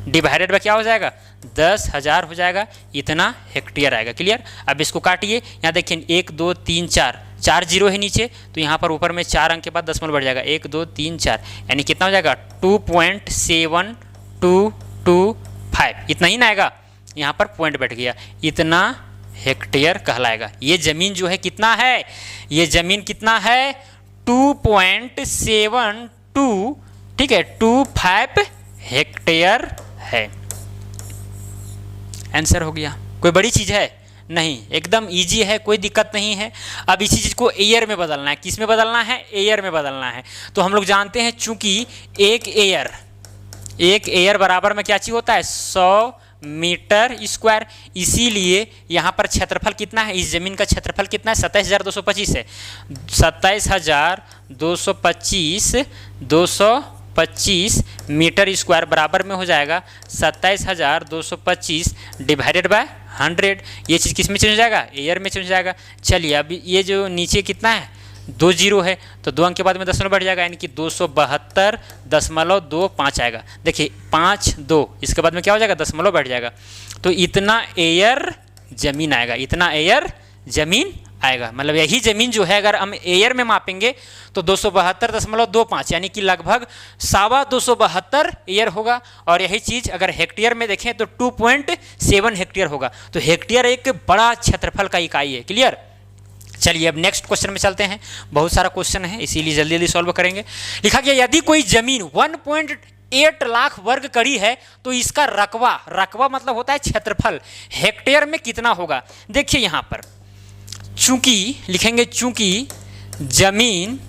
डिवाइडेड बाय क्या हो जाएगा, 10,000 हो जाएगा, इतना हेक्टेयर आएगा। क्लियर। अब इसको काटिए, यहाँ देखिए 1 2 3 4 4 जीरो है नीचे, तो यहाँ पर ऊपर में 4 अंक के बाद दशमलव बढ़ जाएगा, 1 2 3 4, यानी कितना हो जाएगा 2.7225, इतना ही ना आएगा, यहाँ पर पॉइंट बैठ गया, इतना हेक्टेयर कहलाएगा। ये ज़मीन जो है कितना है, ये ज़मीन कितना है 2.72, ठीक है, 25 हेक्टेयर है। आंसर हो गया। कोई बड़ी चीज़ है नहीं, एकदम इजी है, कोई दिक्कत नहीं है। अब इसी चीज़ को एयर में बदलना है, किस में बदलना है, एयर में बदलना है। तो हम लोग जानते हैं चूंकि एक एयर बराबर में क्या चीज़ होता है 100 मीटर स्क्वायर, इसीलिए यहाँ पर क्षेत्रफल कितना है, इस ज़मीन का क्षेत्रफल कितना है 27,225 है, 27,225 मीटर स्क्वायर बराबर में हो जाएगा 27,225 डिवाइडेड बाय 100। ये चीज़ किस में चेंज हो जाएगा, एयर में चेंज हो जाएगा। चलिए अब ये जो नीचे कितना है 2 जीरो है, तो 2 अंक के बाद में दशमलव बढ़ जाएगा, यानी कि 272.25 आएगा। देखिए 5 2, इसके बाद में क्या हो जाएगा दशमलव बढ़ जाएगा, तो इतना एयर ज़मीन आएगा, इतना एयर ज़मीन आएगा। मतलब यही ज़मीन जो है अगर हम एयर में मापेंगे तो 272.25, यानी कि लगभग 272 एयर होगा। और यही चीज़ अगर हेक्टेयर में देखें तो 2.7 हेक्टेयर होगा। तो हेक्टेयर एक बड़ा क्षेत्रफल का इकाई है। क्लियर। चलिए अब नेक्स्ट क्वेश्चन में चलते हैं। बहुत सारा क्वेश्चन है इसीलिए जल्दी जल्दी सॉल्व करेंगे। लिखा गया यदि कोई जमीन 1.8 लाख वर्ग कड़ी है तो इसका रकबा मतलब होता है क्षेत्रफल, हेक्टेयर में कितना होगा। देखिए यहाँ पर चूंकि लिखेंगे चूंकि जमीन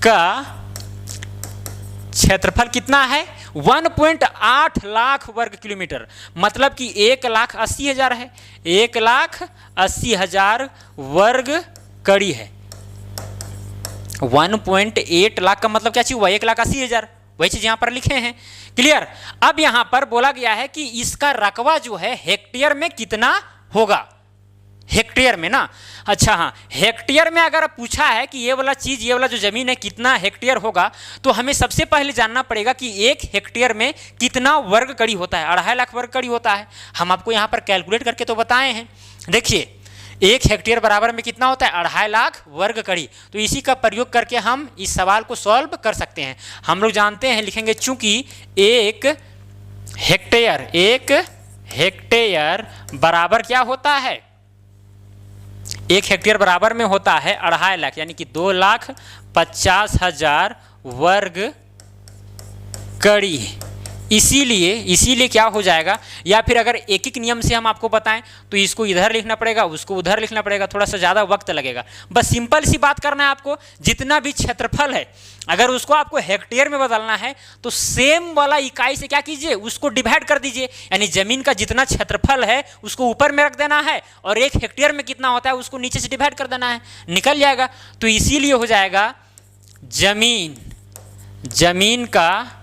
का क्षेत्रफल कितना है 1.8 लाख वर्ग किलोमीटर, मतलब कि 1,80,000 है, 1,80,000 वर्ग कड़ी है। 1.8 लाख का मतलब क्या चीज हुआ 1,80,000, वही चीज यहां पर लिखे हैं। क्लियर। अब यहां पर बोला गया है कि इसका रकबा जो है हेक्टेयर में कितना होगा, हेक्टेयर में ना। अच्छा हाँ, हेक्टेयर में अगर पूछा है कि ये वाला चीज़, ये वाला जो ज़मीन है कितना हेक्टेयर होगा, तो हमें सबसे पहले जानना पड़ेगा कि 1 हेक्टेयर में कितना वर्ग कड़ी होता है। 2.5 लाख वर्ग कड़ी होता है। हम आपको यहाँ पर कैलकुलेट करके तो बताए हैं। देखिए 1 हेक्टेयर बराबर में कितना होता है 2.5 लाख वर्ग कड़ी। तो इसी का प्रयोग करके हम इस सवाल को सॉल्व कर सकते हैं। हम लोग जानते हैं, लिखेंगे चूँकि 1 हेक्टेयर बराबर क्या होता है, 1 हेक्टेयर बराबर में होता है 2.5 लाख, यानी कि 2,50,000 वर्ग कड़ी। इसीलिए क्या हो जाएगा, या फिर अगर एक एक नियम से हम आपको बताएं तो इसको इधर लिखना पड़ेगा, उसको उधर लिखना पड़ेगा, थोड़ा सा ज़्यादा वक्त लगेगा। बस सिंपल सी बात करना है आपको, जितना भी क्षेत्रफल है अगर उसको आपको हेक्टेयर में बदलना है तो सेम वाला इकाई से क्या कीजिए, उसको डिवाइड कर दीजिए। यानी ज़मीन का जितना क्षेत्रफल है उसको ऊपर में रख देना है और 1 हेक्टेयर में कितना होता है उसको नीचे से डिवाइड कर देना है, निकल जाएगा। तो इसीलिए हो जाएगा जमीन का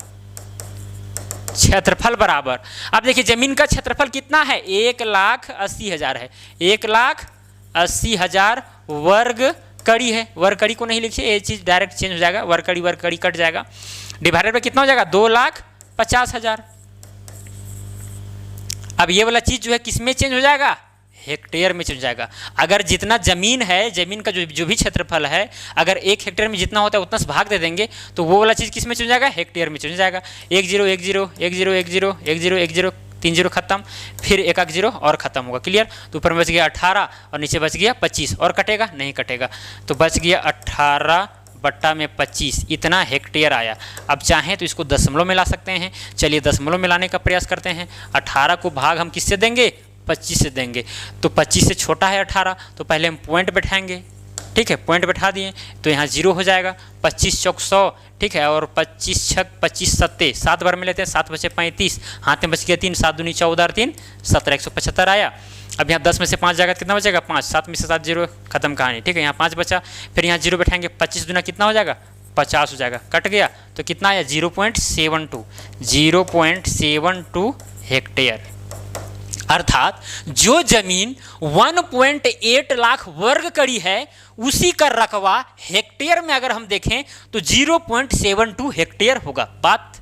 क्षेत्रफल बराबर। अब देखिए जमीन का क्षेत्रफल कितना है 1,80,000 है, 1,80,000 वर्ग कड़ी है। वर्ग कड़ी को नहीं लिखिए, ये चीज़ डायरेक्ट चेंज हो जाएगा, वर्ग कड़ी कट जाएगा, डिवाइडेड पे कितना हो जाएगा 2,50,000। अब ये वाला चीज़ जो है किस में चेंज हो जाएगा, हेक्टेयर में चेंज हो जाएगा। अगर जितना जमीन है, जमीन का जो भी क्षेत्रफल है, अगर 1 हेक्टेयर में जितना होता है उतना से भाग दे देंगे तो वो वाला चीज़ किस में चेंज हो जाएगा, हेक्टेयर में चेंज हो जाएगा। 1 0 1 0 1 0 1 0 1 0 1 0 3 0 खत्म, फिर 1 0 और खत्म होगा। क्लियर। तो ऊपर में बच गया 18 और नीचे बच गया 25, और कटेगा नहीं कटेगा, तो बच गया 18/25, इतना हेक्टेयर आया। अब चाहें तो इसको दशमलव में ला सकते हैं। चलिए दशमलव में लाने का प्रयास करते हैं। 18 को भाग हम किससे देंगे, 25 से देंगे। तो 25 से छोटा है 18, तो पहले हम पॉइंट बैठाएंगे। ठीक है, पॉइंट बैठा दिए तो यहाँ 0 हो जाएगा। 25 चौक 100, ठीक है, और 25 छक 25 सत्ते, 7 बार में लेते हैं, 7 बचे 35, हाथ में बच गया 3, 7 दूनी 14 3 17, 175 आया। अब यहाँ 10 में से 5 जाएगा कितना बचेगा 5, 7 में से 7 0 खत्म कहानी। ठीक है, यहाँ 5 बचा, फिर यहाँ 0 बैठाएंगे, 25 दूना कितना हो जाएगा 50 हो जाएगा, कट गया तो कितना आया 0.72 हेक्टेयर। अर्थात जो जमीन 1.8 लाख वर्ग कड़ी है उसी का रकबा हेक्टेयर में अगर हम देखें तो 0.72 हेक्टेयर होगा। बात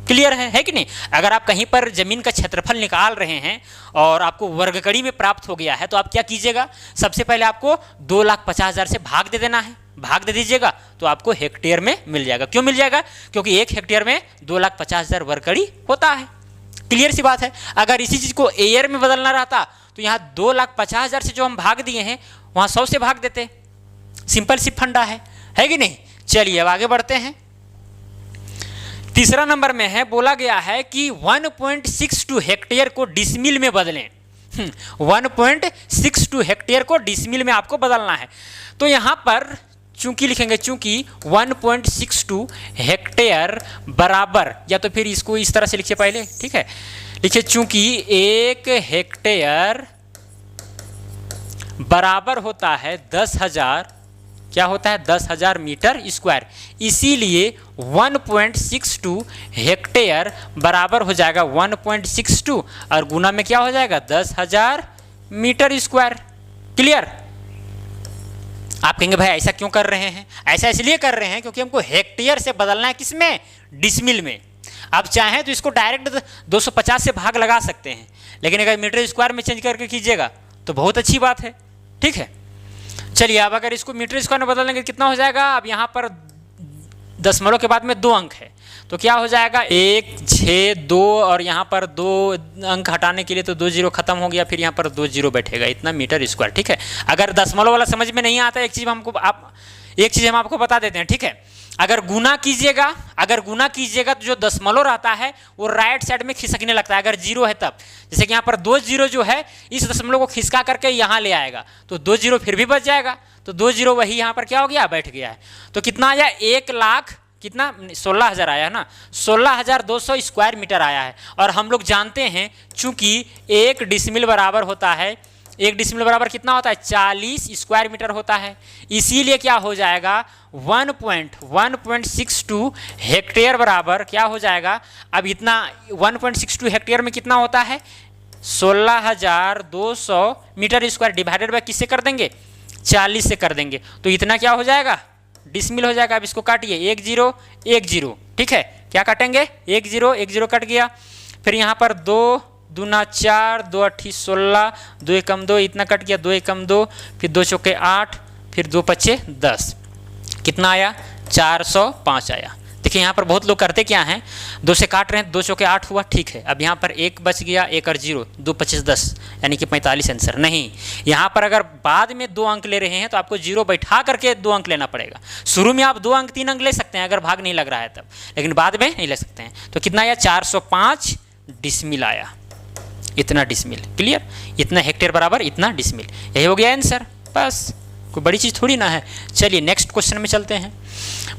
क्लियर है कि नहीं। अगर आप कहीं पर जमीन का क्षेत्रफल निकाल रहे हैं और आपको वर्गकड़ी में प्राप्त हो गया है तो आप क्या कीजिएगा, सबसे पहले आपको 2,50,000 से भाग दे देना है, भाग दे दीजिएगा तो आपको हेक्टेयर में मिल जाएगा। क्यों मिल जाएगा, क्योंकि 1 हेक्टेयर में 2,50,000 वर्गकड़ी होता है। क्लियर सी बात है। अगर इसी चीज को एयर में बदलना रहता तो यहाँ 2,50,000 से जो हम भाग दिए हैं वहां 100 से भाग देते। सिंपल सी फंडा है कि नहीं। चलिए अब आगे बढ़ते हैं। तीसरा नंबर में है, बोला गया है कि 1.62 हेक्टेयर को डिसमिल में बदलें। 1.62 हेक्टेयर को डिसमिल में आपको बदलना है। तो यहां पर चूंकि लिखेंगे, चूंकि 1.62 हेक्टेयर बराबर, या तो फिर इसको इस तरह से लिखिए पहले, ठीक है, लिखिए चूंकि 1 हेक्टेयर बराबर होता है 10,000, क्या होता है 10,000 मीटर स्क्वायर, इसीलिए 1.62 हेक्टेयर बराबर हो जाएगा 1.62 और गुना में क्या हो जाएगा 10,000 मीटर स्क्वायर। क्लियर। आप कहेंगे भाई ऐसा क्यों कर रहे हैं, ऐसा इसलिए कर रहे हैं क्योंकि हमको हेक्टेयर से बदलना है किसमें, डिसमिल में। आप चाहें तो इसको डायरेक्ट 250 से भाग लगा सकते हैं, लेकिन अगर मीटर स्क्वायर में चेंज करके कीजिएगा तो बहुत अच्छी बात है, ठीक है। चलिए अब अगर इसको मीटर स्क्वायर में बदल लेंगे कितना हो जाएगा, अब यहाँ पर दशमलव के बाद में 2 अंक है तो क्या हो जाएगा 1, 6, 2 और यहाँ पर 2 अंक हटाने के लिए तो 2 जीरो खत्म हो गया, फिर यहाँ पर 2 जीरो बैठेगा, इतना मीटर स्क्वायर। ठीक है। अगर दशमलव वाला समझ में नहीं आता, एक चीज़ हम आपको बता देते हैं, ठीक है। अगर गुना कीजिएगा तो जो दशमलव रहता है वो राइट साइड में खिसकने लगता है, अगर जीरो है तब। जैसे कि यहाँ पर 2 जीरो जो है इस दशमलव को खिसका करके यहाँ ले आएगा तो 2 जीरो फिर भी बच जाएगा, तो 2 जीरो वही यहाँ पर क्या हो गया, बैठ गया है। तो कितना आया, 1 लाख कितना 16,000 आया है ना, 16,200 स्क्वायर मीटर आया है। और हम लोग जानते हैं चूंकि 1 डिसमिल बराबर होता है, 1 डिसमिल बराबर कितना होता है 40 स्क्वायर मीटर होता है, इसीलिए क्या हो जाएगा 1.62 हेक्टेयर बराबर क्या हो जाएगा, अब इतना 1.62 हेक्टेयर में कितना होता है 16,200 मीटर स्क्वायर, डिवाइडेड बाय किससे कर देंगे 40 से कर देंगे, तो इतना क्या हो जाएगा डिसमिल हो जाएगा। अब इसको काटिए 1 0 1 0, ठीक है, क्या काटेंगे 1 0 1 0 कट गया, फिर यहाँ पर 2 दूना 4, 2 8 16, 2 एकम 2, इतना कट गया, 2 एकम 2, फिर 2 चौके 8, फिर 2 पच्चे 10, कितना आया 405 आया। देखिए यहाँ पर बहुत लोग करते क्या हैं, 2 से काट रहे हैं, 2 चौके 8 हुआ, ठीक है। अब यहाँ पर 1 बच गया, 1 और 0, 2 25 10, यानी कि 45 आंसर। नहीं, यहाँ पर अगर बाद में 2 अंक ले रहे हैं तो आपको 0 बैठा करके 2 अंक लेना पड़ेगा। शुरू में आप 2 अंक 3 अंक ले सकते हैं अगर भाग नहीं लग रहा है तब, लेकिन बाद में नहीं ले सकते हैं। तो कितना आया 405 डिसमिल आया, इतना डिसमिल। क्लियर, इतना हेक्टेयर बराबर इतना डिसमिल, यही हो गया आंसर, बस कोई बड़ी चीज़ थोड़ी ना है। चलिए नेक्स्ट क्वेश्चन में चलते हैं।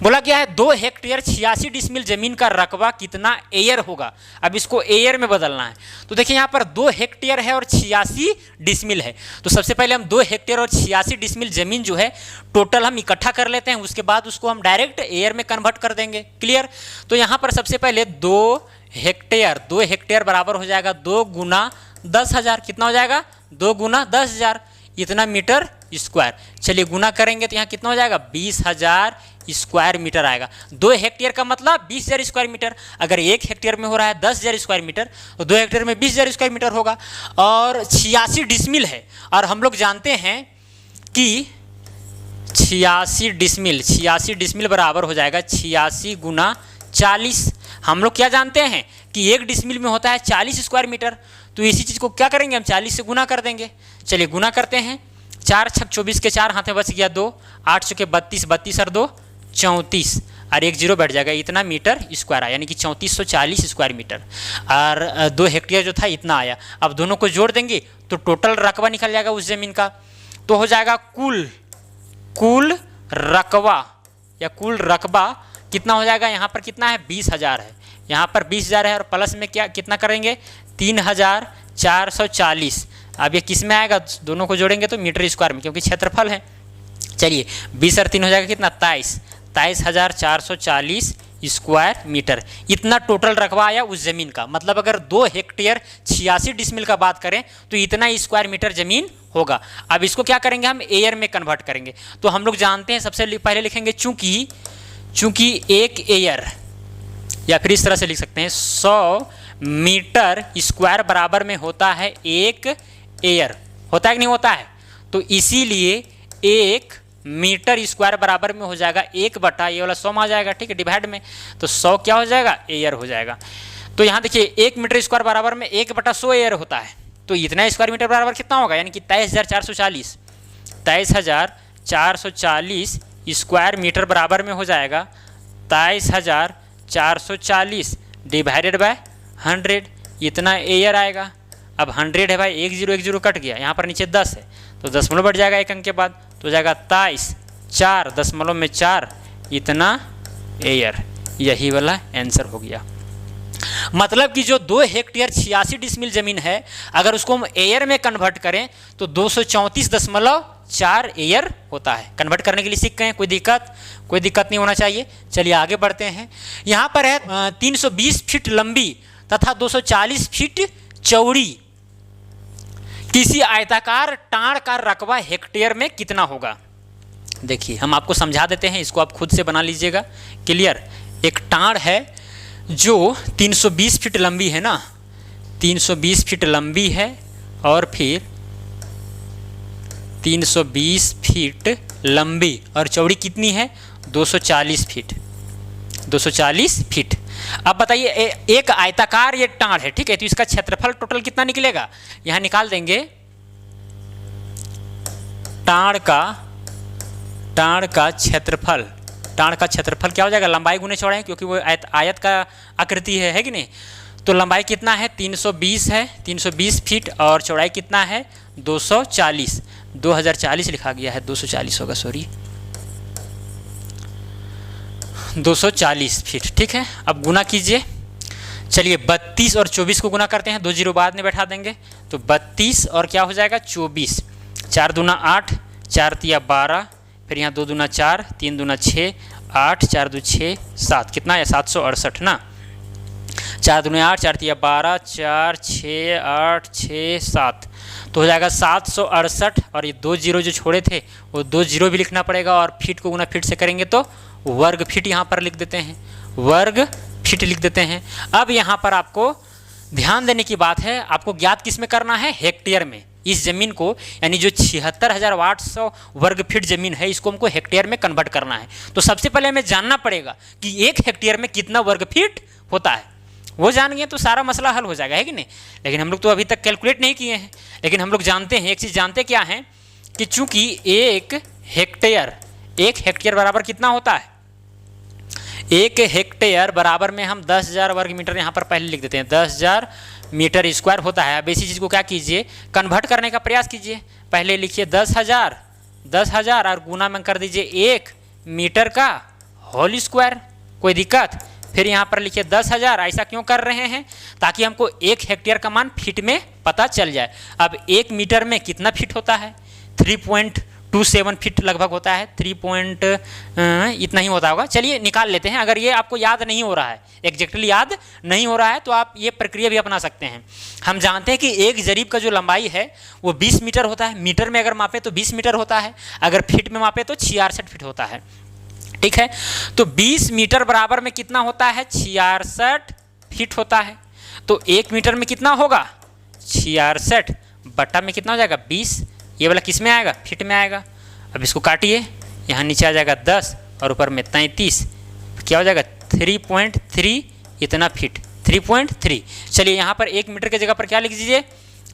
बोला क्या है 2 हेक्टेयर 86 डिसमिल जमीन का रकबा कितना एयर होगा। अब इसको एयर में बदलना है, तो देखिए यहाँ पर 2 हेक्टेयर है और 86 डिसमिल है, तो सबसे पहले हम 2 हेक्टेयर और 86 डिसमिल जमीन जो है टोटल हम इकट्ठा कर लेते हैं, उसके बाद उसको हम डायरेक्ट एयर में कन्वर्ट कर देंगे। क्लियर। तो यहाँ पर सबसे पहले 2 हेक्टेयर बराबर हो जाएगा 2 गुना 10,000, कितना हो जाएगा 2 गुना 10,000, इतना मीटर स्क्वायर। चलिए गुना करेंगे तो यहाँ कितना हो जाएगा 20,000 स्क्वायर मीटर आएगा। 2 हेक्टेयर का मतलब 20,000 स्क्वायर मीटर, अगर 1 हेक्टेयर में हो रहा है 10,000 स्क्वायर मीटर तो 2 हेक्टेयर में 20,000 स्क्वायर मीटर होगा। और 86 डिसमिल है, और हम लोग जानते हैं कि 86 डिसमिल बराबर हो जाएगा 86 गुना 40। हम लोग क्या जानते हैं कि 1 डिसमिल में होता है 40 स्क्वायर मीटर, तो इसी चीज़ को क्या करेंगे हम 40 से गुना कर देंगे। चलिए गुना करते हैं, 4 छक 24 के 4 हाथ में बच गया 2, 8 चौके 32, 32 और 2 34, और 1 0 बैठ जाएगा, इतना मीटर स्क्वायर आया, यानी कि 3440 स्क्वायर मीटर। और 2 हेक्टेयर जो था इतना आया। अब दोनों को जोड़ देंगे तो टोटल रकबा निकल जाएगा उस जमीन का, तो हो जाएगा कुल रकबा या कुल रकबा कितना हो जाएगा, यहाँ पर कितना है 20,000 है, यहाँ पर 20,000 है, और प्लस में क्या कितना करेंगे 3,440। अब ये किस में आएगा, दोनों को जोड़ेंगे तो मीटर स्क्वायर में, क्योंकि क्षेत्रफल है। चलिए 20 और 3 हो जाएगा कितना 23,440 स्क्वायर मीटर, इतना टोटल रकबा आया उस जमीन का। मतलब अगर 2 हेक्टेयर 86 डिसमिल का बात करें तो इतना स्क्वायर मीटर जमीन होगा। अब इसको क्या करेंगे हम एयर में कन्वर्ट करेंगे। तो हम लोग जानते हैं सबसे पहले लिखेंगे चूंकि 1 एयर या फिर इस तरह से लिख सकते हैं 100 मीटर स्क्वायर बराबर में होता है 1 एयर, होता है कि नहीं होता है। तो इसीलिए 1 मीटर स्क्वायर बराबर में हो जाएगा 1 बटा ये वाला 100 में आ जाएगा, ठीक है, डिवाइड में, तो 100 क्या हो जाएगा, एयर हो जाएगा। तो यहाँ देखिए 1 मीटर स्क्वायर बराबर में 1 बटा 100 एयर होता है, तो इतना स्क्वायर मीटर बराबर कितना होगा, यानी कि 23,440 23,440 स्क्वायर मीटर बराबर में हो जाएगा 23,440 डिवाइडेड बाय 100, इतना एयर आएगा। अब 100 है भाई, 1 0 कट गया, यहाँ पर नीचे 10 है तो दशमलव बढ़ जाएगा एक अंक के बाद, तो हो जाएगा 23.4 इतना एयर। यही वाला आंसर हो गया। मतलब कि जो 2 हेक्टेयर 86 डिसमिल जमीन है, अगर उसको हम एयर में कन्वर्ट करें तो 234.4 एयर होता है। कन्वर्ट करने के लिए सीख गए, कोई दिक्कत नहीं होना चाहिए। चलिए आगे बढ़ते हैं। यहाँ पर है 320 फीट लंबी तथा 240 फीट चौड़ी किसी आयताकार टाड़ का रकबा हेक्टेयर में कितना होगा। देखिए हम आपको समझा देते हैं, इसको आप खुद से बना लीजिएगा। क्लियर, एक टाड़ है जो 320 फीट लंबी है ना, 320 फीट लंबी है और फिर 320 फीट लंबी और चौड़ी कितनी है, 240 फीट, 240 फीट। अब बताइए एक आयताकार ये टाड़ है, ठीक है, तो इसका क्षेत्रफल टोटल कितना निकलेगा, यहां निकाल देंगे। टाड़ का क्षेत्रफल क्या हो जाएगा, लंबाई गुने चौड़ाई, क्योंकि वो आयत का आकृति है कि नहीं। तो लंबाई कितना है, 320 है, 320 फीट, और चौड़ाई कितना है, 240, 2040 लिखा गया है, 240 होगा, सॉरी 240 फीट, ठीक है। अब गुना कीजिए। चलिए 32 और 24 को गुना करते हैं, 2 जीरो बाद में बैठा देंगे, तो 32 और क्या हो जाएगा 24, 4 दूना 8, 4 तिया 12, फिर यहाँ 2 दूना 4, 3 दूना 6, 8, 4 दू 6, 7, कितना है 768 ना, 4 दूना 8, 4 तिया 12, 4 6 8 6 7, तो हो जाएगा 768। और ये 2 जीरो जो छोड़े थे वो 2 जीरो भी लिखना पड़ेगा, और फीट को गुना फीट से करेंगे तो वर्ग फीट यहाँ पर लिख देते हैं, वर्ग फीट लिख देते हैं। अब यहाँ पर आपको ध्यान देने की बात है, आपको ज्ञात किस में करना है, हेक्टेयर में। इस जमीन को यानी जो 76,800 वर्ग फीट जमीन है, इसको हमको हेक्टेयर में कन्वर्ट करना है। तो सबसे पहले हमें जानना पड़ेगा कि 1 हेक्टेयर में कितना वर्ग फीट होता है। वो जान गए तो सारा मसला हल हो जाएगा, है कि नहीं। लेकिन हम लोग तो अभी तक कैलकुलेट नहीं किए हैं, लेकिन हम लोग जानते हैं, एक चीज़ जानते क्या है कि चूंकि 1 हेक्टेयर बराबर कितना होता है, 1 हेक्टेयर बराबर में हम 10,000 वर्ग मीटर यहाँ पर पहले लिख देते हैं, 10,000 मीटर स्क्वायर होता है। अब इसी चीज़ को क्या कीजिए, कन्वर्ट करने का प्रयास कीजिए। पहले लिखिए 10,000 और गुना में कर दीजिए 1 मीटर का होल स्क्वायर, कोई दिक्कत। फिर यहाँ पर लिखिए 10,000। ऐसा क्यों कर रहे हैं, ताकि हमको 1 हेक्टेयर का मान फीट में पता चल जाए। अब 1 मीटर में कितना फीट होता है, 3.27 फीट लगभग होता है, 3 इतना ही होता होगा। चलिए निकाल लेते हैं। अगर ये आपको याद नहीं हो रहा है, एग्जैक्टली याद नहीं हो रहा है, तो आप ये प्रक्रिया भी अपना सकते हैं। हम जानते हैं कि एक जरीब का जो लंबाई है वो 20 मीटर होता है। मीटर में अगर मापे तो 20 मीटर होता है, अगर फीट में मापे तो 66 फीट होता है, ठीक है। तो 20 मीटर बराबर में कितना होता है, 66 फीट होता है। तो 1 मीटर में कितना होगा, 66 बटा में कितना हो जाएगा 20, ये वाला किस में आएगा, फीट में आएगा। अब इसको काटिए, यहाँ नीचे आ जाएगा 10 और ऊपर में 33, क्या हो जाएगा 3.3 इतना फीट, 3.3। चलिए यहाँ पर 1 मीटर की जगह पर क्या लिख दीजिए,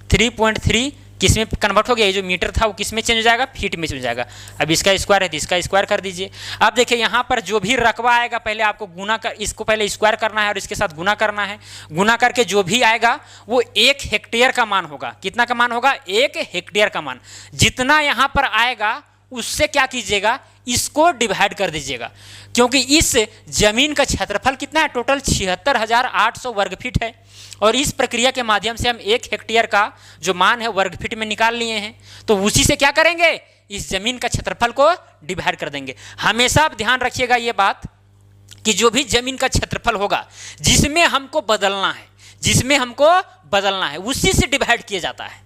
3.3 किस में कन्वर्ट हो गया, ये जो मीटर था वो किस में चेंज हो जाएगा, फीट में चेंज हो जाएगा। अब इसका स्क्वायर है तो इसका स्क्वायर कर दीजिए। अब देखिए यहाँ पर जो भी रकबा आएगा, पहले आपको गुना कर, इसको पहले स्क्वायर करना है और इसके साथ गुना करना है। गुना करके जो भी आएगा वो 1 हेक्टेयर का मान होगा। कितना का मान होगा, 1 हेक्टेयर का मान। जितना यहाँ पर आएगा उससे क्या कीजिएगा, इसको डिवाइड कर दीजिएगा, क्योंकि इस जमीन का क्षेत्रफल कितना है, टोटल 76,800 वर्ग फीट है। और इस प्रक्रिया के माध्यम से हम 1 हेक्टेयर का जो मान है वर्ग फीट में निकाल लिए हैं, तो उसी से क्या करेंगे, इस जमीन का क्षेत्रफल को डिवाइड कर देंगे। हमेशा आप ध्यान रखिएगा ये बात कि जो भी जमीन का क्षेत्रफल होगा जिसमें हमको बदलना है, उसी से डिवाइड किया जाता है,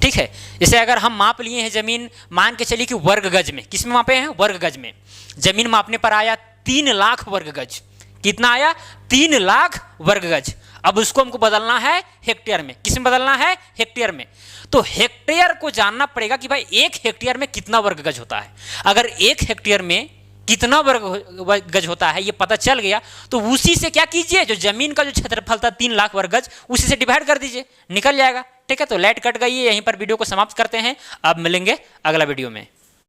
ठीक है। जैसे अगर हम माप लिए हैं जमीन, मान के चलिए कि वर्ग गज में, किस में मापे हैं, वर्ग गज में। जमीन मापने पर आया 3 लाख वर्ग गज, कितना आया? 3 लाख वर्ग गज। अब उसको हमको बदलना है हेक्टेयर में। किस में बदलना है? हेक्टेयर में। तो हेक्टेयर को जानना पड़ेगा कि भाई 1 हेक्टेयर में कितना वर्ग गज होता है। अगर 1 हेक्टेयर में कितना वर्ग गज होता है ये पता चल गया तो उसी से क्या कीजिए, जो जमीन का जो क्षेत्रफल था 3 लाख वर्ग गज, उसी से डिवाइड कर दीजिए, निकल जाएगा। ठीक है, तो लाइट कट गई है, यहीं पर वीडियो को समाप्त करते हैं। अब मिलेंगे अगला वीडियो में।